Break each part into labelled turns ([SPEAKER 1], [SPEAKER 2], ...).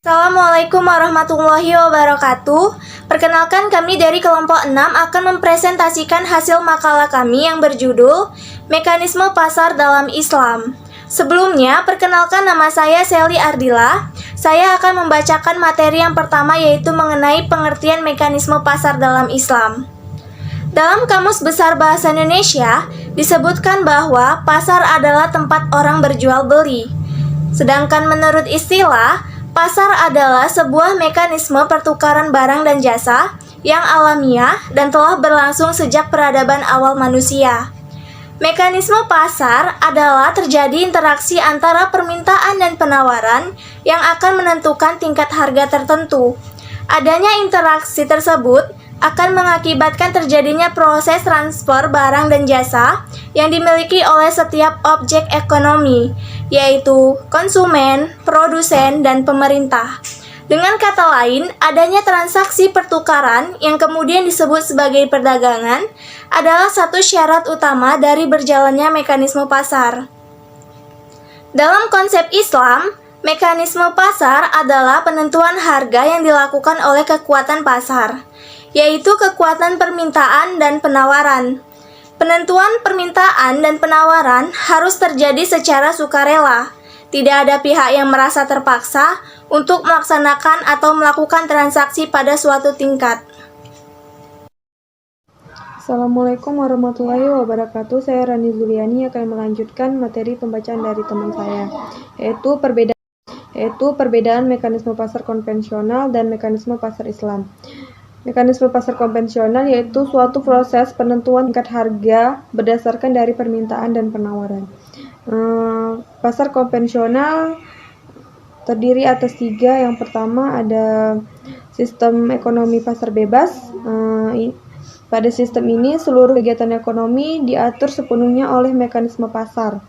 [SPEAKER 1] Assalamualaikum warahmatullahi wabarakatuh. Perkenalkan, kami dari kelompok 6 akan mempresentasikan hasil makalah kami yang berjudul Mekanisme Pasar dalam Islam. Sebelumnya, perkenalkan, nama saya Sally Ardila. Saya akan membacakan materi yang pertama, yaitu mengenai pengertian mekanisme pasar dalam Islam. Dalam Kamus Besar Bahasa Indonesia, disebutkan bahwa pasar adalah tempat orang berjual beli. Sedangkan menurut istilah, pasar adalah sebuah mekanisme pertukaran barang dan jasa yang alamiah dan telah berlangsung sejak peradaban awal manusia. Mekanisme pasar adalah terjadi interaksi antara permintaan dan penawaran yang akan menentukan tingkat harga tertentu. Adanya interaksi tersebut akan mengakibatkan terjadinya proses transfer barang dan jasa yang dimiliki oleh setiap objek ekonomi, yaitu konsumen, produsen, dan pemerintah. Dengan kata lain, adanya transaksi pertukaran yang kemudian disebut sebagai perdagangan adalah satu syarat utama dari berjalannya mekanisme pasar. Dalam konsep Islam, mekanisme pasar adalah penentuan harga yang dilakukan oleh kekuatan pasar, yaitu kekuatan permintaan dan penawaran. Penentuan permintaan dan penawaran harus terjadi secara sukarela. Tidak ada pihak yang merasa terpaksa untuk melaksanakan atau melakukan transaksi pada suatu tingkat.
[SPEAKER 2] Assalamualaikum warahmatullahi wabarakatuh. Saya Rani Zuliani akan melanjutkan materi pembacaan dari teman saya, yaitu perbedaan mekanisme pasar konvensional dan mekanisme pasar Islam. Mekanisme pasar konvensional yaitu suatu proses penentuan tingkat harga berdasarkan dari permintaan dan penawaran. Pasar konvensional terdiri atas 3. Yang pertama ada sistem ekonomi pasar bebas. Pada sistem ini seluruh kegiatan ekonomi diatur sepenuhnya oleh mekanisme pasar.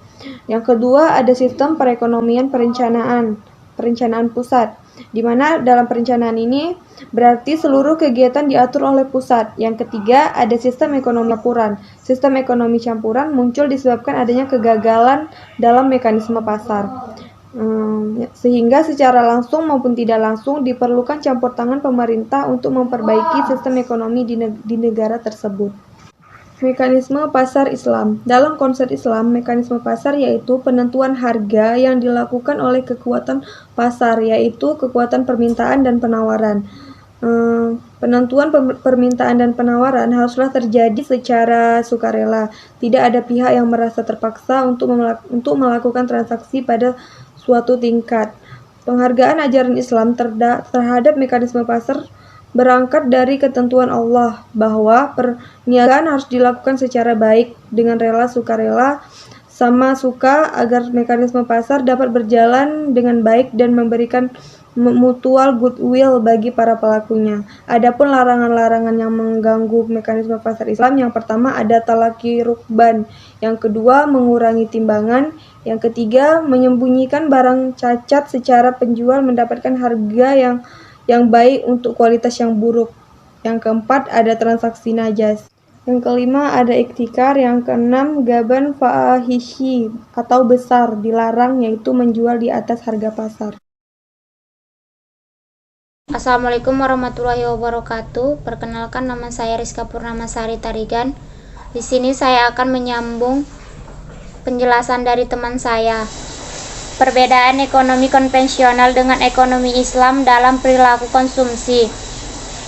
[SPEAKER 2] Yang kedua ada sistem perekonomian perencanaan pusat, di mana dalam perencanaan ini berarti seluruh kegiatan diatur oleh pusat. Yang ketiga ada sistem ekonomi campuran. Sistem ekonomi campuran muncul disebabkan adanya kegagalan dalam mekanisme pasar, sehingga secara langsung maupun tidak langsung diperlukan campur tangan pemerintah untuk memperbaiki sistem ekonomi di negara tersebut. Mekanisme pasar Islam. Dalam konsep Islam, mekanisme pasar yaitu penentuan harga yang dilakukan oleh kekuatan pasar, yaitu kekuatan permintaan dan penawaran. Penentuan permintaan dan penawaran haruslah terjadi secara sukarela. Tidak ada pihak yang merasa terpaksa untuk melakukan transaksi pada suatu tingkat. Penghargaan ajaran Islam terhadap mekanisme pasar berangkat dari ketentuan Allah bahwa perniagaan harus dilakukan secara baik, dengan rela sukarela sama suka, agar mekanisme pasar dapat berjalan dengan baik dan memberikan mutual goodwill bagi para pelakunya. Adapun larangan-larangan yang mengganggu mekanisme pasar Islam, yang pertama ada talaki rukban, yang kedua mengurangi timbangan, yang ketiga menyembunyikan barang cacat secara penjual mendapatkan harga yang baik untuk kualitas yang buruk. Yang keempat ada transaksi najas. Yang kelima ada iktikar. Yang keenam gaban fahishi atau besar, dilarang, yaitu menjual di atas harga pasar.
[SPEAKER 3] Assalamualaikum warahmatullahi wabarakatuh. Perkenalkan, nama saya Rizka Purnamasari Tarigan. Di sini saya akan menyambung penjelasan dari teman saya. Perbedaan ekonomi konvensional dengan ekonomi Islam dalam perilaku konsumsi.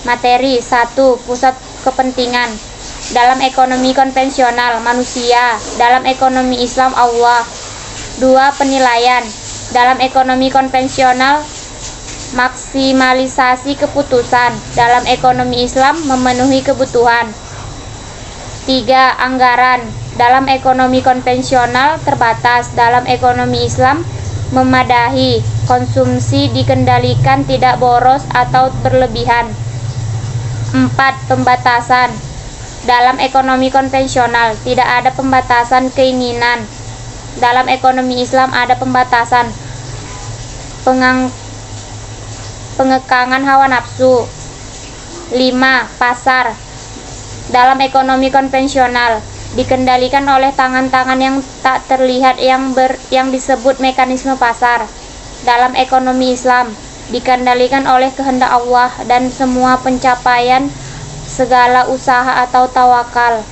[SPEAKER 3] Materi 1. Pusat kepentingan. Dalam ekonomi konvensional, manusia. Dalam ekonomi Islam, Allah. 2. Penilaian. Dalam ekonomi konvensional, maksimalisasi keputusan. Dalam ekonomi Islam, memenuhi kebutuhan. 3. Anggaran. Dalam ekonomi konvensional, terbatas. Dalam ekonomi Islam, memadahi. Konsumsi dikendalikan, tidak boros atau berlebihan. 4. Pembatasan. Dalam ekonomi konvensional, tidak ada pembatasan keinginan. Dalam ekonomi Islam ada pembatasan pengekangan hawa nafsu. 5. Pasar. Dalam ekonomi konvensional dikendalikan oleh tangan-tangan yang tak terlihat yang disebut mekanisme pasar. Dalam ekonomi Islam, dikendalikan oleh kehendak Allah dan semua pencapaian segala usaha atau tawakal